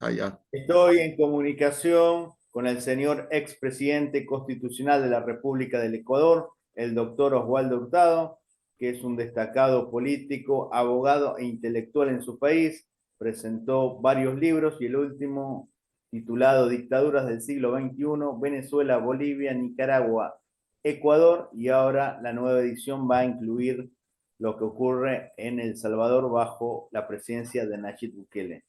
allá. Estoy en comunicación con el señor expresidente constitucional de la República del Ecuador, el doctor Oswaldo Hurtado, que es un destacado político, abogado e intelectual en su país. Presentó varios libros y el último, titulado Dictaduras del siglo XXI, Venezuela, Bolivia, Nicaragua, Ecuador, y ahora la nueva edición va a incluir lo que ocurre en El Salvador bajo la presidencia de Nayib Bukele.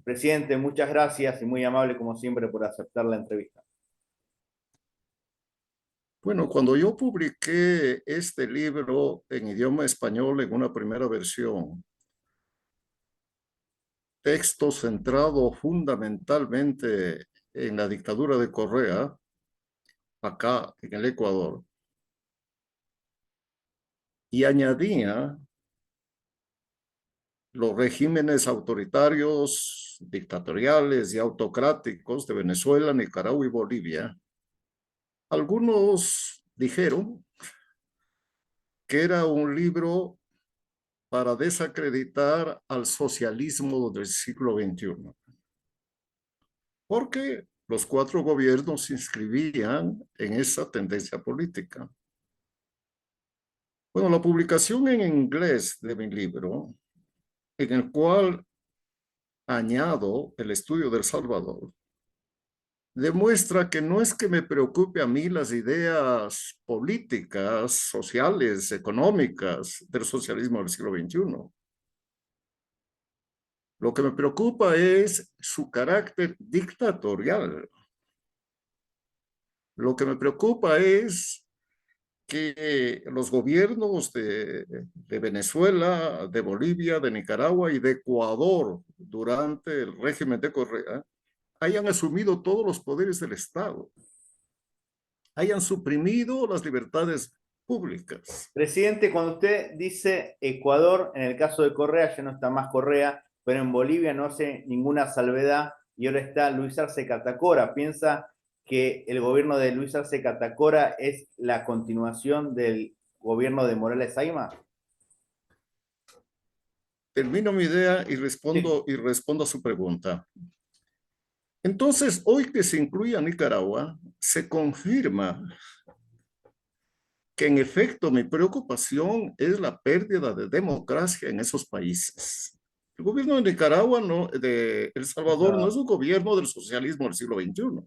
Presidente, muchas gracias y muy amable como siempre por aceptar la entrevista. Bueno, cuando yo publiqué este libro en idioma español en una primera versión, texto centrado fundamentalmente en la dictadura de Correa, acá en el Ecuador, y añadía los regímenes autoritarios, dictatoriales y autocráticos de Venezuela, Nicaragua y Bolivia. Algunos dijeron que era un libro para desacreditar al socialismo del siglo XXI, porque los cuatro gobiernos se inscribían en esa tendencia política. Bueno, la publicación en inglés de mi libro, en el cual añado el estudio de El Salvador, demuestra que no es que me preocupe a mí las ideas políticas, sociales, económicas del socialismo del siglo XXI. Lo que me preocupa es su carácter dictatorial. Lo que me preocupa es que los gobiernos de Venezuela, de Bolivia, de Nicaragua y de Ecuador durante el régimen de Correa hayan asumido todos los poderes del Estado, hayan suprimido las libertades públicas. Presidente, cuando usted dice Ecuador, en el caso de Correa ya no está más Correa, pero en Bolivia no hace ninguna salvedad y ahora está Luis Arce Catacora. ¿Piensa que el gobierno de Luis Arce Catacora es la continuación del gobierno de Morales Ayma? Termino mi idea y Sí. respondo a su pregunta. Entonces, hoy que se incluye a Nicaragua, se confirma que en efecto mi preocupación es la pérdida de democracia en esos países. El gobierno de Nicaragua, no, de El Salvador, no es un gobierno del socialismo del siglo XXI,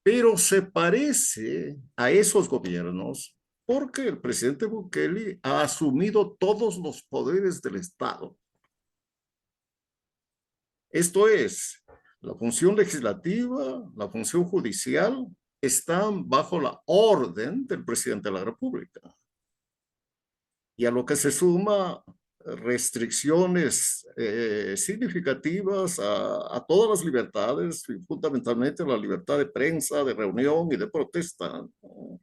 pero se parece a esos gobiernos porque el presidente Bukele ha asumido todos los poderes del Estado. Esto es, la función legislativa, la función judicial, están bajo la orden del presidente de la República. Y a lo que se suma restricciones significativas a todas las libertades, y fundamentalmente la libertad de prensa, de reunión y de protesta, ¿no?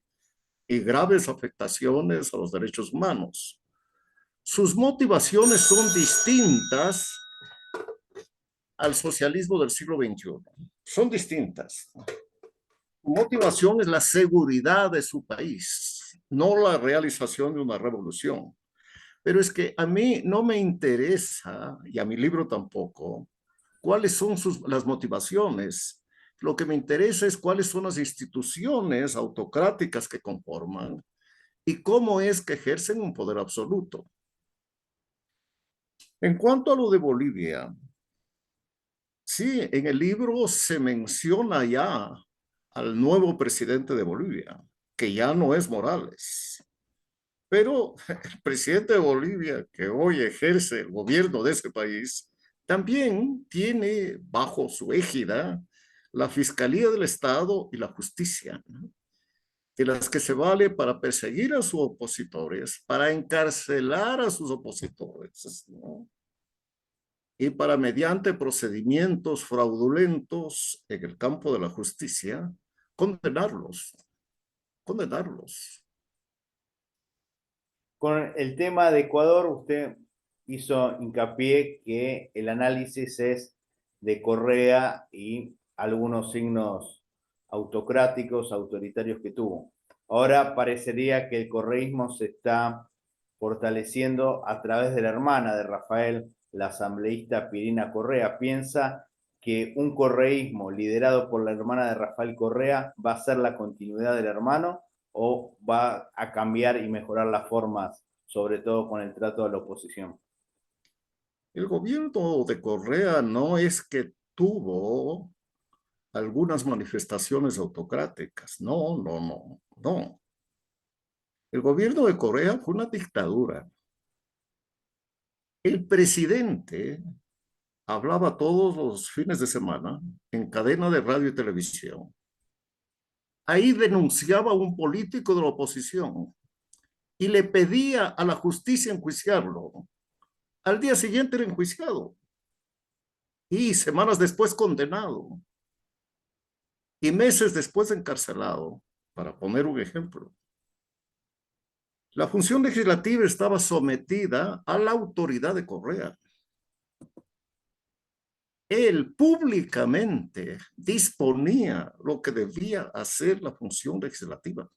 Y graves afectaciones a los derechos humanos. Sus motivaciones son distintas al socialismo del siglo XXI. Son distintas. Su motivación es la seguridad de su país, no la realización de una revolución. Pero es que a mí no me interesa, y a mi libro tampoco, cuáles son las motivaciones. Lo que me interesa es cuáles son las instituciones autocráticas que conforman y cómo es que ejercen un poder absoluto. En cuanto a lo de Bolivia, sí, en el libro se menciona ya al nuevo presidente de Bolivia, que ya no es Morales. Pero el presidente de Bolivia, que hoy ejerce el gobierno de ese país, también tiene bajo su égida la Fiscalía del Estado y la Justicia, ¿no? De las que se vale para perseguir a sus opositores, para encarcelar a sus opositores, ¿no? Y para, mediante procedimientos fraudulentos en el campo de la justicia, condenarlos, condenarlos. Con el tema de Ecuador, usted hizo hincapié que el análisis es de Correa y algunos signos autocráticos, autoritarios que tuvo. Ahora parecería que el correísmo se está fortaleciendo a través de la hermana de Rafael, la asambleísta Pirina Correa? ¿Piensa que un correísmo liderado por la hermana de Rafael Correa va a ser la continuidad del hermano o va a cambiar y mejorar las formas, sobre todo con el trato a la oposición? El gobierno de Correa no es que tuvo algunas manifestaciones autocráticas. No, no, no, no. El gobierno de Corea fue una dictadura. El presidente hablaba todos los fines de semana en cadena de radio y televisión. Ahí denunciaba a un político de la oposición y le pedía a la justicia enjuiciarlo. Al día siguiente era enjuiciado y semanas después condenado y meses después encarcelado, para poner un ejemplo. La función legislativa estaba sometida a la autoridad de Correa. Él públicamente disponía lo que debía hacer la función legislativa.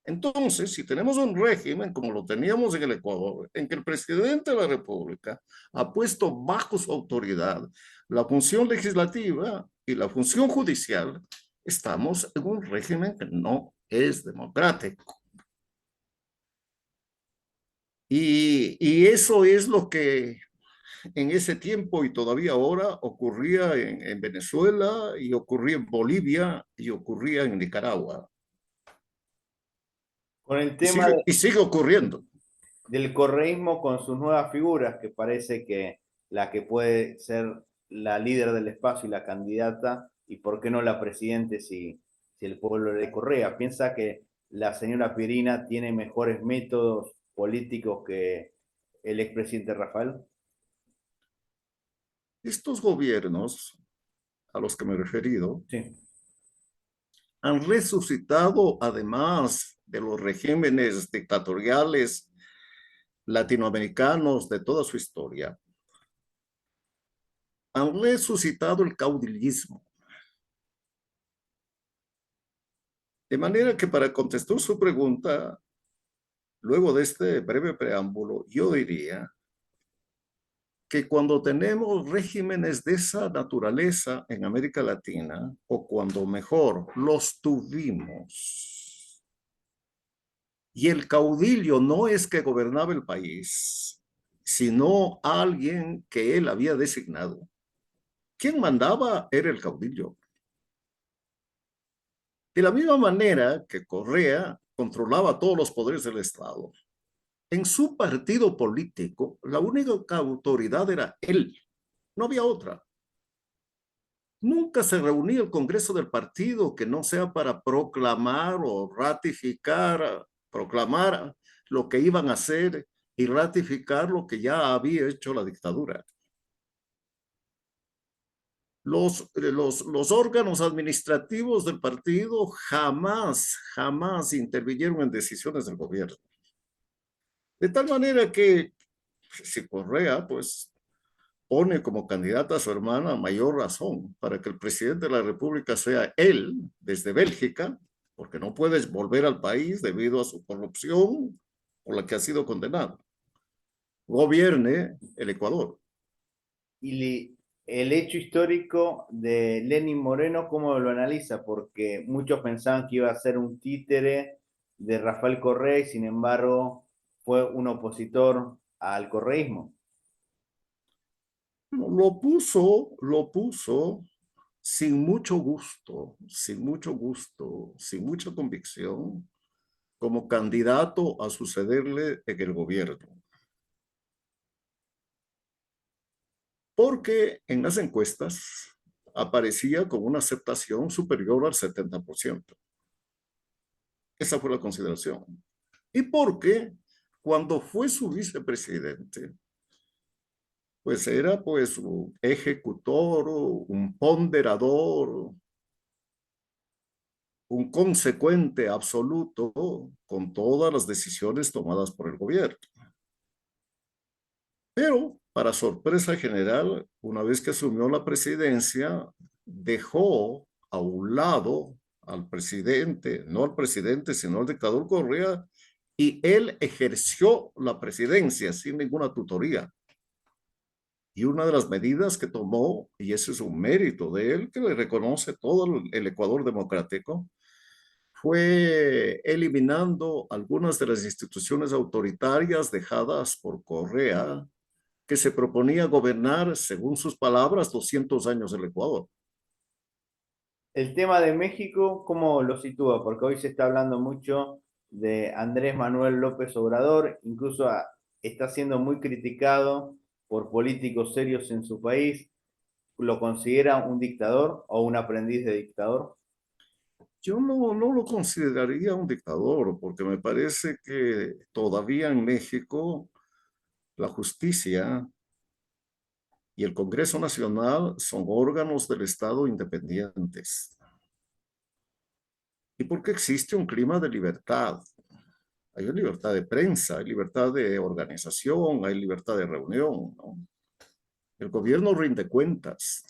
Entonces, si tenemos un régimen como lo teníamos en el Ecuador, en que el presidente de la República ha puesto bajo su autoridad la función legislativa y la función judicial, estamos en un régimen que no es democrático. Y eso es lo que en ese tiempo y todavía ahora ocurría en Venezuela y ocurría en Bolivia y ocurría en Nicaragua. Con el Y tema sigue ocurriendo. del correísmo con sus nuevas figuras, que parece que la que puede ser la líder del espacio y la candidata, y por qué no la presidente si el pueblo le Correa. ¿Piensa que la señora Pirina tiene mejores métodos políticos que el expresidente Rafael? Estos gobiernos a los que me he referido Sí. han resucitado, además de los regímenes dictatoriales latinoamericanos de toda su historia, han resucitado el caudillismo. De manera que para contestar su pregunta, luego de este breve preámbulo, yo diría que cuando tenemos regímenes de esa naturaleza en América Latina, o cuando mejor los tuvimos, y el caudillo no es que gobernaba el país, sino alguien que él había designado. Quien mandaba era el caudillo. De la misma manera que Correa controlaba todos los poderes del Estado, en su partido político, la única autoridad era él, no había otra. Nunca se reunía el Congreso del partido que no sea para proclamar o ratificar, proclamar lo que iban a hacer y ratificar lo que ya había hecho la dictadura. Los órganos administrativos del partido jamás intervinieron en decisiones del gobierno. De tal manera que si Correa, pues, pone como candidata a su hermana, mayor razón para que el presidente de la República sea él desde Bélgica, porque no puedes volver al país debido a su corrupción por la que ha sido condenado. Gobierne el Ecuador. Y el hecho histórico de Lenín Moreno, ¿cómo lo analiza? Porque muchos pensaban que iba a ser un títere de Rafael Correa y sin embargo fue un opositor al correísmo. Lo puso sin mucho gusto, sin mucha convicción, como candidato a sucederle en el gobierno. Porque en las encuestas aparecía con una aceptación superior al 70%. Esa fue la consideración. Y porque cuando fue su vicepresidente, pues era pues un ejecutor, un ponderador, un consecuente absoluto con todas las decisiones tomadas por el gobierno. Pero, para sorpresa general, una vez que asumió la presidencia, dejó a un lado al presidente, no al presidente, sino al dictador Correa, y él ejerció la presidencia sin ninguna tutoría. Y una de las medidas que tomó, y ese es un mérito de él, que le reconoce todo el Ecuador democrático, fue eliminando algunas de las instituciones autoritarias dejadas por Correa, que se proponía gobernar, según sus palabras, 200 años el Ecuador. El tema de México, ¿cómo lo sitúa? Porque hoy se está hablando mucho de Andrés Manuel López Obrador, incluso está siendo muy criticado por políticos serios en su país. ¿Lo considera un dictador o un aprendiz de dictador? Yo no lo consideraría un dictador, porque me parece que todavía en México la justicia y el Congreso Nacional son órganos del Estado independientes. ¿Y porque existe un clima de libertad? Hay libertad de prensa, hay libertad de organización, hay libertad de reunión, ¿no? El gobierno rinde cuentas,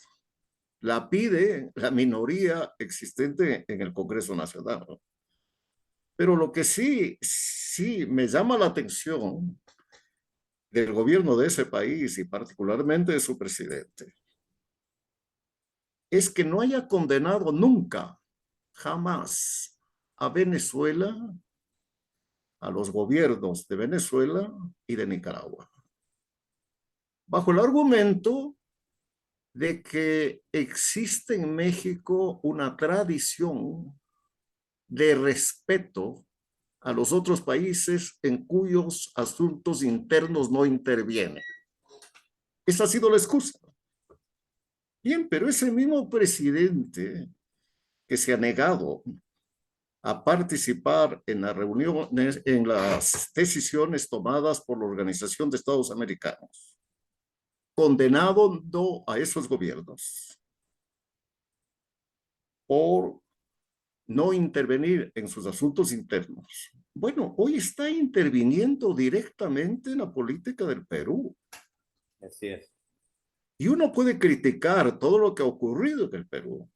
la pide la minoría existente en el Congreso Nacional, ¿no? Pero lo que sí me llama la atención del gobierno de ese país y particularmente de su presidente es que no haya condenado nunca, jamás, a Venezuela, a los gobiernos de Venezuela y de Nicaragua, bajo el argumento de que existe en México una tradición de respeto a los otros países en cuyos asuntos internos no interviene. Esa ha sido la excusa. Bien, pero ese mismo presidente que se ha negado a participar en las reuniones, en las decisiones tomadas por la Organización de Estados Americanos, condenando a esos gobiernos por no intervenir en sus asuntos internos. Bueno, hoy está interviniendo directamente en la política del Perú. Así es. Y uno puede criticar todo lo que ha ocurrido en el Perú,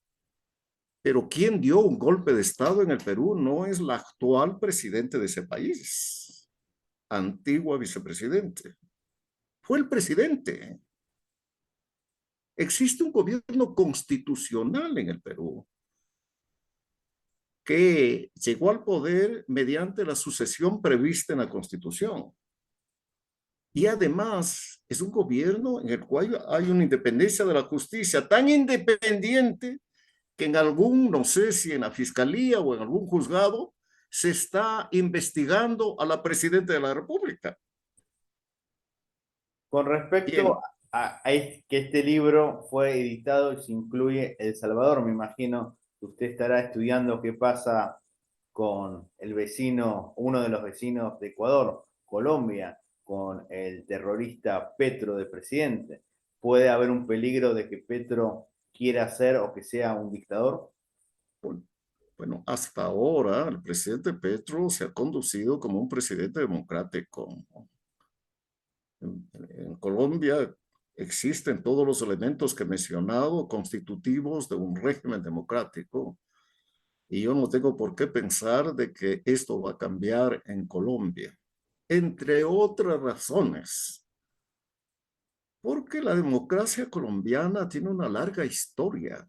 pero quien dio un golpe de Estado en el Perú no es la actual presidente de ese país, antigua vicepresidente. Fue el presidente. Existe un gobierno constitucional en el Perú que llegó al poder mediante la sucesión prevista en la Constitución. Y además es un gobierno en el cual hay una independencia de la justicia tan independiente que en algún, no sé si en la fiscalía o en algún juzgado, se está investigando a la presidenta de la República. Con respecto Bien, que este libro fue editado y se incluye El Salvador, me imagino que usted estará estudiando qué pasa con el vecino, uno de los vecinos de Ecuador, Colombia, con el terrorista Petro de presidente. ¿Puede haber un peligro de que Petro quiera ser o que sea un dictador? bueno, hasta ahora el presidente Petro se ha conducido como un presidente democrático. En Colombia existen todos los elementos que he mencionado constitutivos de un régimen democrático y yo no tengo por qué pensar de que esto va a cambiar en Colombia, entre otras razones, porque la democracia colombiana tiene una larga historia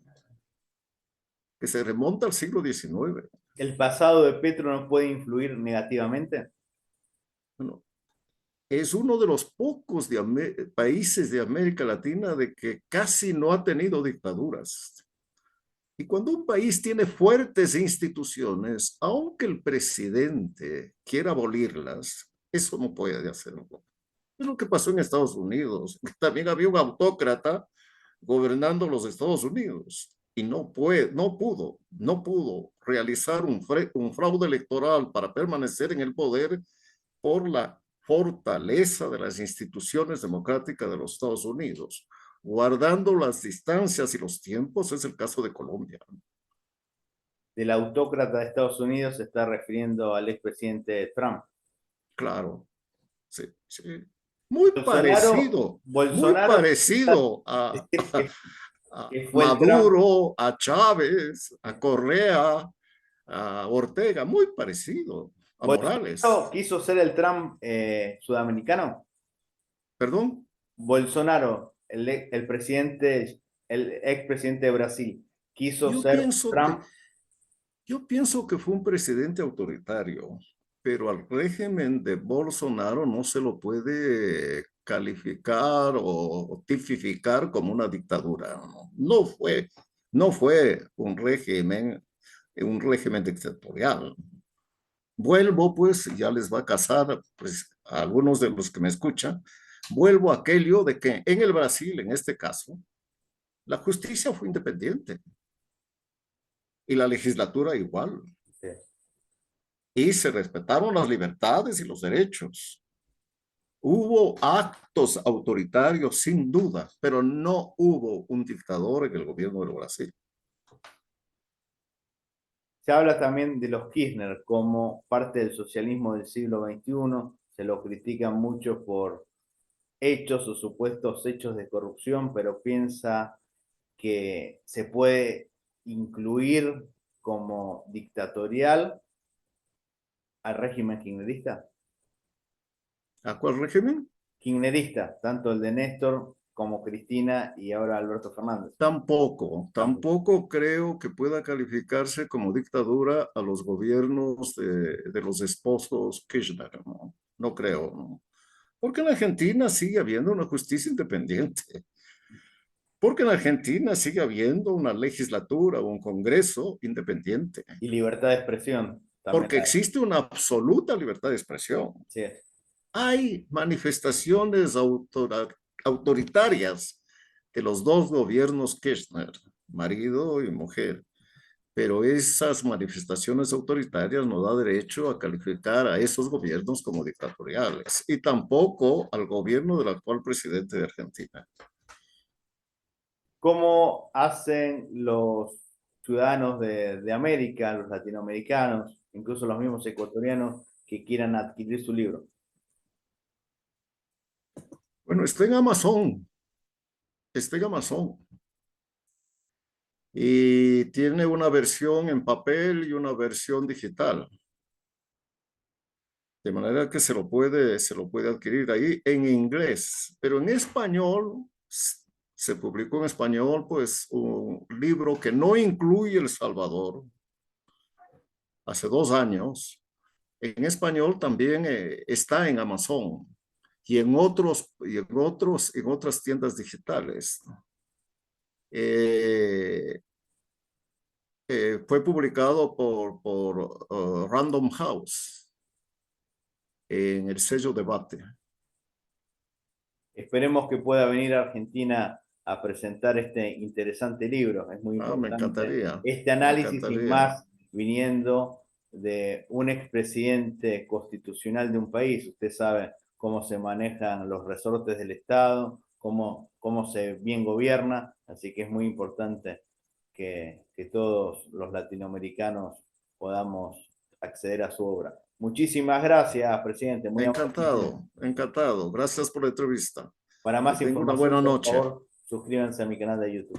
que se remonta al siglo XIX. ¿El pasado de Petro no puede influir negativamente? Bueno, es uno de los pocos países de América Latina de que casi no ha tenido dictaduras. Y cuando un país tiene fuertes instituciones, aunque el presidente quiera abolirlas, eso no puede hacerlo. Es lo que pasó en Estados Unidos. También había un autócrata gobernando los Estados Unidos y no pudo realizar un fraude electoral para permanecer en el poder por la fortaleza de las instituciones democráticas de los Estados Unidos, guardando las distancias y los tiempos. Es el caso de Colombia. Del autócrata de Estados Unidos se está refiriendo al expresidente Trump. Claro, sí, sí. Bolsonaro, Muy Bolsonaro parecido decir a que fue el Trump. Maduro, a Chávez, a Correa, a Ortega, muy parecido a Morales. Bolsonaro quiso ser el Trump sudamericano. ¿Perdón? Bolsonaro el presidente, el expresidente de Brasil, quiso Yo ser pienso que, Trump? yo pienso que fue un presidente autoritario, pero al régimen de Bolsonaro no se lo puede calificar o tipificar como una dictadura. No fue un régimen dictatorial. Vuelvo, pues, ya les va a casar, pues, a algunos de los que me escuchan, vuelvo a aquello de que en el Brasil, en este caso, la justicia fue independiente y la legislatura igual, Sí. y se respetaron las libertades y los derechos. Hubo actos autoritarios, sin duda, pero no hubo un dictador en el gobierno del Brasil. Se habla también de los Kirchner como parte del socialismo del siglo XXI. Se lo critican mucho por hechos o supuestos hechos de corrupción, pero piensa que se puede incluir como dictatorial al régimen kirchnerista. ¿A cuál régimen? Kirchnerista, tanto el de Néstor como Cristina y ahora Alberto Fernández. Tampoco creo que pueda calificarse como dictadura a los gobiernos de los esposos Kirchner, ¿no? No creo, ¿no? Porque en Argentina sigue habiendo una justicia independiente, porque en Argentina sigue habiendo una legislatura o un Congreso independiente, Y libertad de expresión también porque hay. existe una absoluta libertad de expresión. Sí. Hay manifestaciones autoritarias de los dos gobiernos Kirchner, marido y mujer, pero esas manifestaciones autoritarias no da derecho a calificar a esos gobiernos como dictatoriales y tampoco al gobierno del actual presidente de Argentina. ¿Cómo hacen los ciudadanos de América, los latinoamericanos, incluso los mismos ecuatorianos que quieran adquirir su libro? Bueno, está en Amazon y tiene una versión en papel y una versión digital. De manera que se lo puede adquirir ahí en inglés, pero en español se publicó en español, pues, un libro que no incluye El Salvador, hace 2 años. En español también está en Amazon y en otras tiendas digitales. Eh, Fue publicado por Random House en el sello Debate. Esperemos que pueda venir a Argentina a presentar este interesante libro. Es muy Me importante encantaría, este me análisis y encantaría. más viniendo de un expresidente constitucional de un país. Usted sabe cómo se manejan los resortes del Estado, cómo se bien gobierna, así que es muy importante que todos los latinoamericanos podamos acceder a su obra. Muchísimas gracias, presidente. Muy amable. Encantado, encantado. Gracias por la entrevista. Para Que más tenga una información, buena por noche. favor, suscríbanse a mi canal de YouTube.